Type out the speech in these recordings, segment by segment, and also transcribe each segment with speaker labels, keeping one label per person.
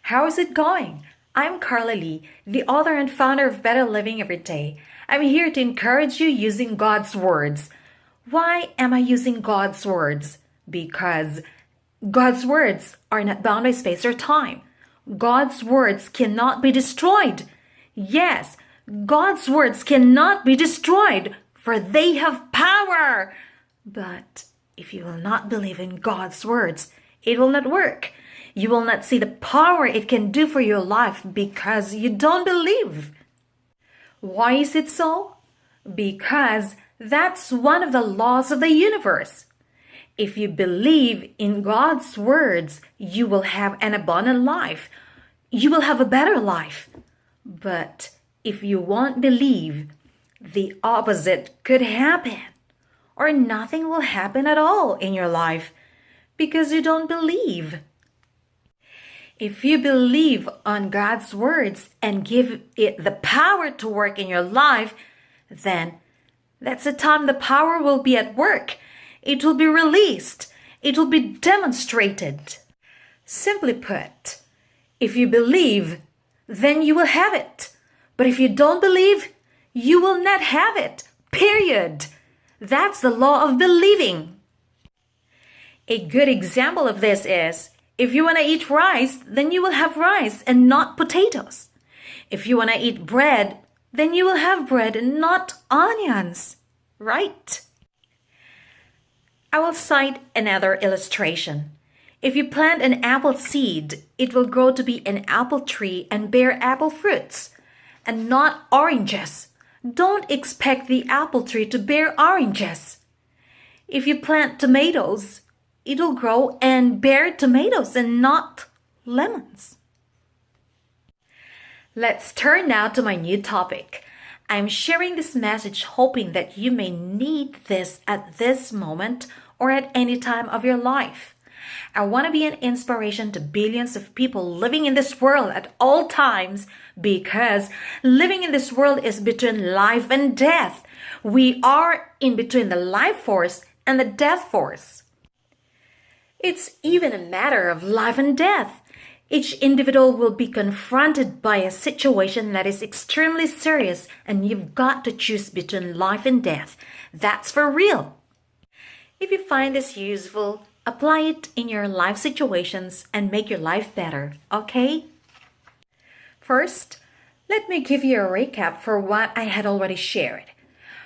Speaker 1: How is it going? I'm Carla Lee, the author and founder of Better Living Every Day. I'm here to encourage you using God's words. Why am I using God's words? Because God's words are not bound by space or time. God's words cannot be destroyed. Yes, God's words cannot be destroyed, for they have power. But if you will not believe in God's words, it will not work. You will not see the power it can do for your life because you don't believe. Why is it so? Because that's one of the laws of the universe. If you believe in God's words, you will have an abundant life. You will have a better life. But if you won't believe, the opposite could happen. Or nothing will happen at all in your life because you don't believe. If you believe on God's words and give it the power to work in your life, then that's the time the power will be at work. It will be released. It will be demonstrated. Simply put, if you believe, then you will have it. But if you don't believe, you will not have it. Period. That's the law of believing. A good example of this is, if you want to eat rice, then you will have rice and not potatoes. If you want to eat bread, then you will have bread and not onions. Right? I will cite another illustration. If you plant an apple seed, it will grow to be an apple tree and bear apple fruits, and not oranges. Don't expect the apple tree to bear oranges. If you plant tomatoes, it will grow and bear tomatoes and not lemons. Let's turn now to my new topic. I'm sharing this message hoping that you may need this at this moment or at any time of your life. I want to be an inspiration to billions of people living in this world at all times, because living in this world is between life and death. We are in between the life force and the death force. It's even a matter of life and death. Each individual will be confronted by a situation that is extremely serious, and you've got to choose between life and death. That's for real. If you find this useful, apply it in your life situations and make your life better, okay? First, let me give you a recap for what I had already shared.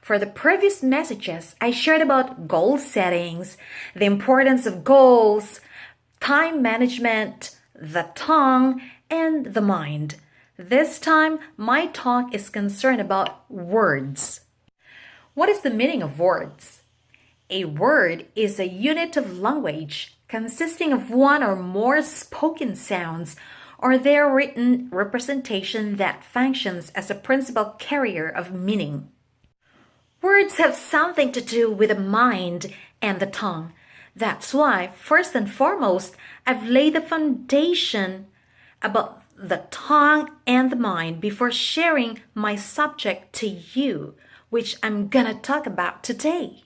Speaker 1: For the previous messages, I shared about goal settings, the importance of goals, time management, the tongue, and the mind. This time, my talk is concerned about words. What is the meaning of words? A word is a unit of language consisting of one or more spoken sounds or their written representation that functions as a principal carrier of meaning. Words have something to do with the mind and the tongue. That's why, first and foremost, I've laid the foundation about the tongue and the mind before sharing my subject to you, which I'm gonna talk about today.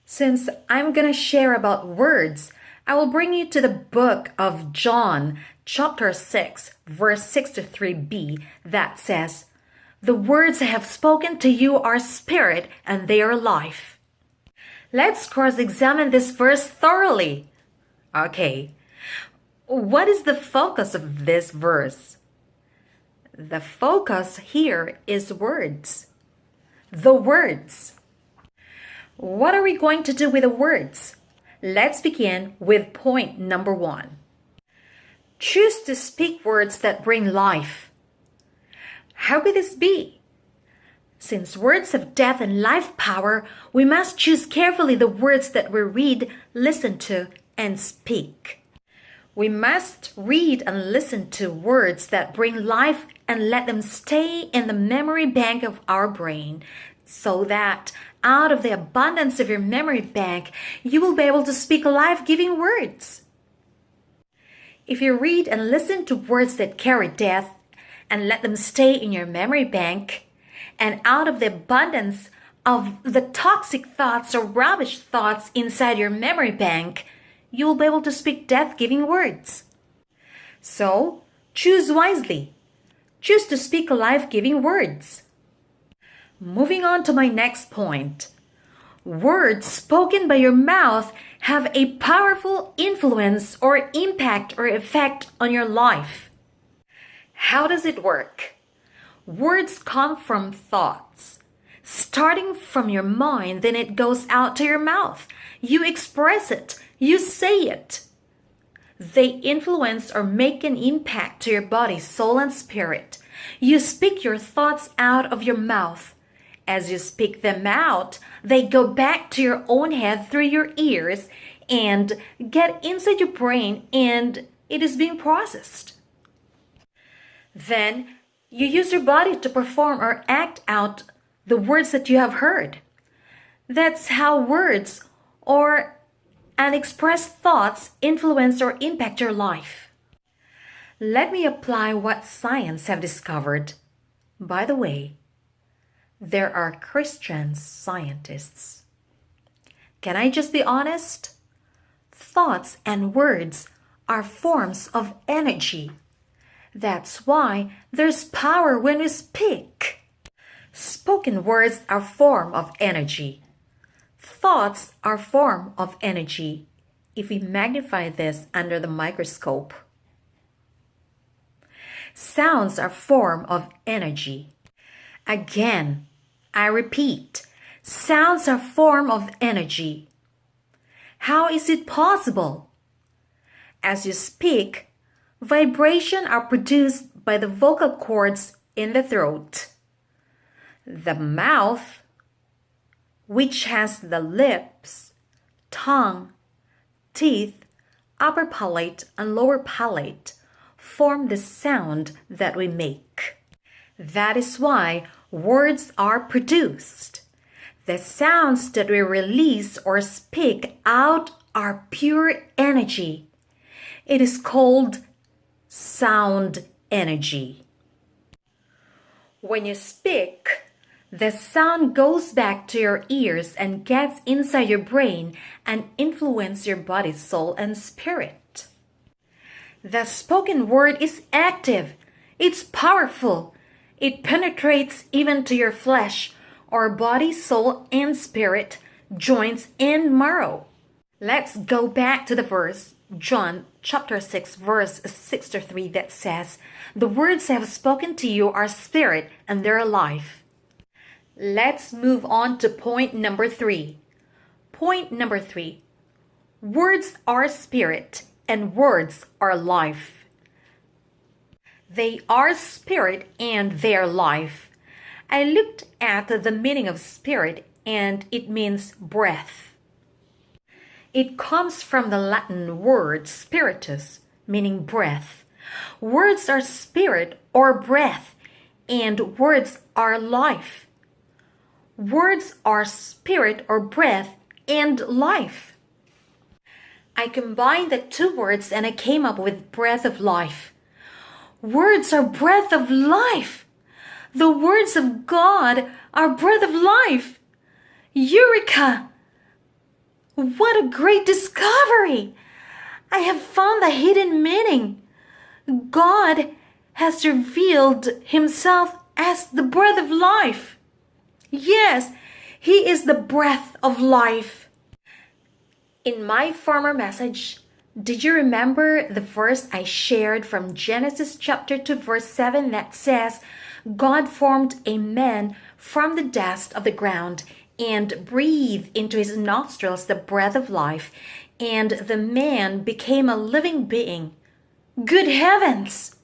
Speaker 1: Since I'm going to share about words, I will bring you to the book of John, chapter 6, verse 63b, that says, "The words I have spoken to you are spirit and they are life." Let's cross-examine this verse thoroughly. Okay, what is the focus of this verse? The focus here is words. The words. What are we going to do with the words? Let's begin with point number 1. Choose to speak words that bring life. How could this be? Since words have death and life power, we must choose carefully the words that we read, listen to, and speak. We must read and listen to words that bring life and let them stay in the memory bank of our brain, so that out of the abundance of your memory bank, you will be able to speak life-giving words. If you read and listen to words that carry death and let them stay in your memory bank, and out of the abundance of the toxic thoughts or rubbish thoughts inside your memory bank, you will be able to speak death-giving words. So, choose wisely. Choose to speak life-giving words. Moving on to my next point. Words spoken by your mouth have a powerful influence or impact or effect on your life. How does it work? Words come from thoughts. Starting from your mind, then it goes out to your mouth. You express it. You say it. They influence or make an impact to your body, soul, and spirit. You speak your thoughts out of your mouth. As you speak them out, they go back to your own head through your ears and get inside your brain, and it is being processed. Then you use your body to perform or act out the words that you have heard. That's how words or unexpressed thoughts influence or impact your life. Let me apply what science have discovered. By the way, there are Christian scientists. Can I just be honest? Thoughts and words are forms of energy. That's why there's power when we speak. Spoken words are form of energy. Thoughts are form of energy if we magnify this under the microscope. Sounds are form of energy. Again, I repeat, sounds are form of energy. How is it possible? As you speak, vibration are produced by the vocal cords in the throat. The mouth, which has the lips, tongue, teeth, upper palate, and lower palate, form the sound that we make. That is why words are produced. The sounds that we release or speak out are pure energy. It is called sound energy. When you speak, the sound goes back to your ears and gets inside your brain and influences your body, soul, and spirit. The spoken word is active. It's powerful. It penetrates even to your flesh, or body, soul, and spirit, joints, and marrow. Let's go back to the verse, John chapter 6, verse 63, that says, "The words I have spoken to you are spirit and they're life." Let's move on to point number 3. Point number 3. Words are spirit and words are life. They are spirit and they're life. I looked at the meaning of spirit and it means breath. It comes from the Latin word spiritus, meaning breath. Words are spirit or breath, and words are life. Words are spirit or breath and life. I combined the two words and I came up with breath of life. Words are breath of life. The words of God are breath of life. Eureka! What a great discovery! I have found the hidden meaning. God has revealed himself as the breath of life. Yes, he is the breath of life. In my former message, did you remember the verse I shared from Genesis chapter 2 verse 7 that says, "God formed a man from the dust of the ground and breathed into his nostrils the breath of life, and the man became a living being." Good heavens!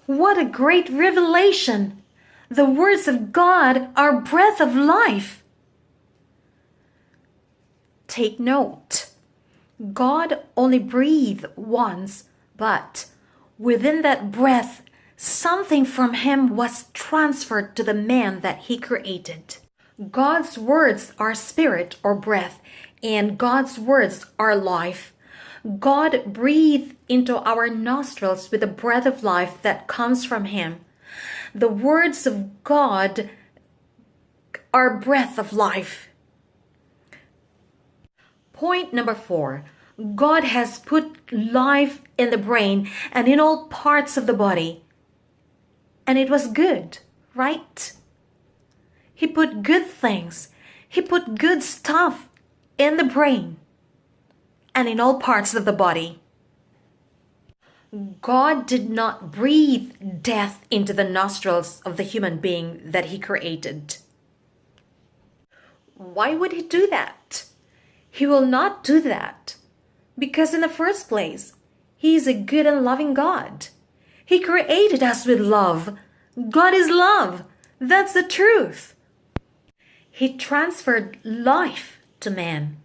Speaker 1: What a great revelation! The words of God are breath of life. Take note. God only breathed once, but within that breath, something from him was transferred to the man that he created. God's words are spirit or breath, and God's words are life. God breathed into our nostrils with the breath of life that comes from him. The words of God are breath of life. Point number 4. God has put life in the brain and in all parts of the body. And it was good, right? He put good things. He put good stuff in the brain and in all parts of the body. God did not breathe death into the nostrils of the human being that He created. Why would He do that? He will not do that because in the first place, He is a good and loving God. He created us with love. God is love. That's the truth. He transferred life to man.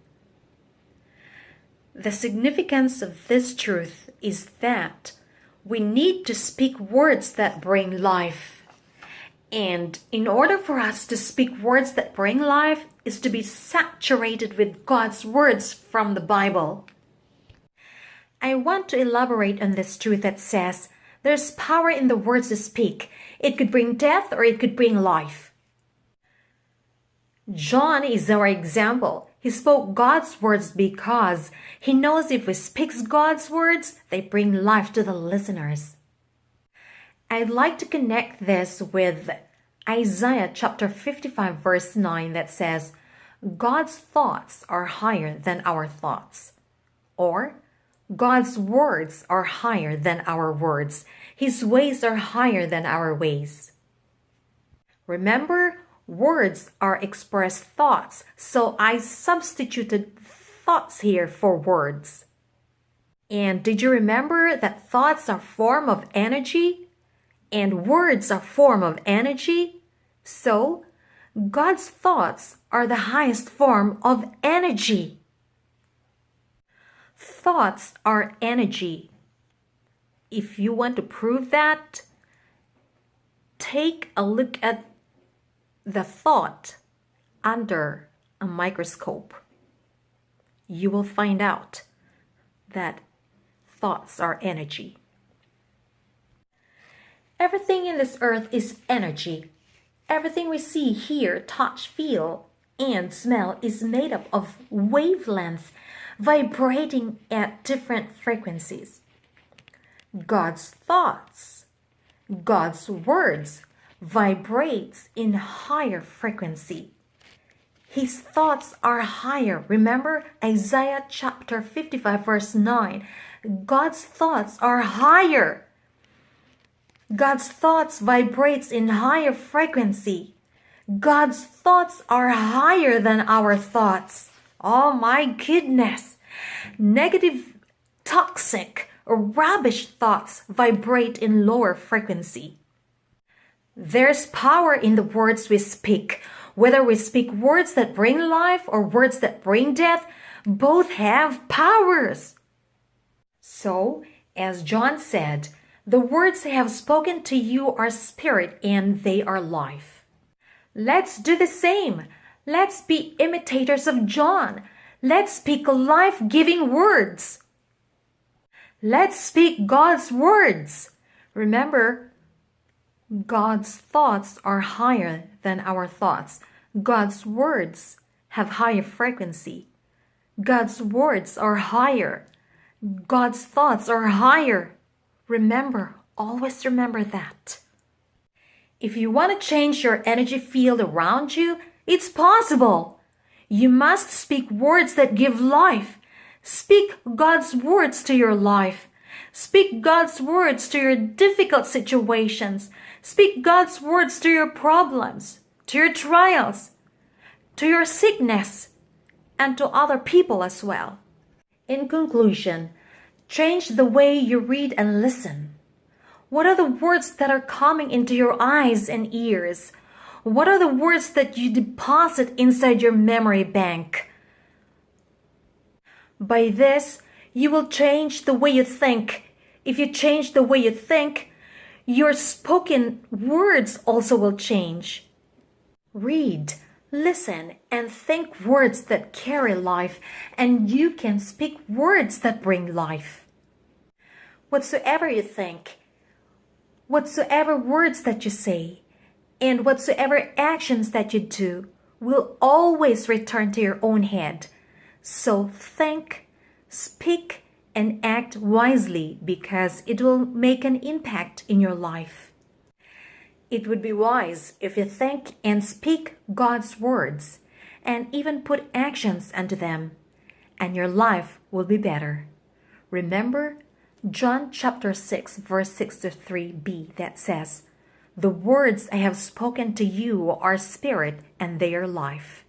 Speaker 1: The significance of this truth is that we need to speak words that bring life. And in order for us to speak words that bring life is to be saturated with God's words from the Bible. I want to elaborate on this truth that says there's power in the words we speak. It could bring death or it could bring life. John is our example. He spoke God's words because he knows if he speaks God's words, they bring life to the listeners. I'd like to connect this with Isaiah chapter 55 verse 9 that says, God's thoughts are higher than our thoughts. Or, God's words are higher than our words. His ways are higher than our ways. Remember, words are expressed thoughts, so I substituted thoughts here for words. And did you remember that thoughts are form of energy? And words are form of energy? So, God's thoughts are the highest form of energy. Thoughts are energy. If you want to prove that, take a look at the thought under a microscope. You will find out that thoughts are energy. Everything in this earth is energy. Everything we see, hear, touch, feel, and smell is made up of wavelengths vibrating at different frequencies. God's thoughts, God's words vibrates in higher frequency. His thoughts are higher. Remember Isaiah chapter 55 verse 9. God's thoughts are higher. God's thoughts vibrates in higher frequency. God's thoughts are higher than our thoughts. Oh my goodness. Negative, toxic, or rubbish thoughts vibrate in lower frequency. There's power in the words we speak. Whether we speak words that bring life or words that bring death, both have powers. So, as John said, the words I have spoken to you are spirit and they are life. Let's do the same. Let's be imitators of John. Let's speak life-giving words. Let's speak God's words. Remember, God's thoughts are higher than our thoughts. God's words have higher frequency. God's words are higher. God's thoughts are higher. Remember, always remember that. If you want to change your energy field around you, it's possible. You must speak words that give life. Speak God's words to your life. Speak God's words to your difficult situations. Speak God's words to your problems, to your trials, to your sickness, and to other people as well. In conclusion, change the way you read and listen. What are the words that are coming into your eyes and ears? What are the words that you deposit inside your memory bank? By this, you will change the way you think. If you change the way you think, your spoken words also will change. Read, listen, and think words that carry life, and you can speak words that bring life. Whatsoever you think, whatsoever words that you say, and whatsoever actions that you do will always return to your own head. So think, Speak and act wisely because it will make an impact in your life. It would be wise if you think and speak God's words and even put actions unto them, and your life will be better. Remember John chapter 6 verse 63b that says, "The words I have spoken to you are spirit and they are life."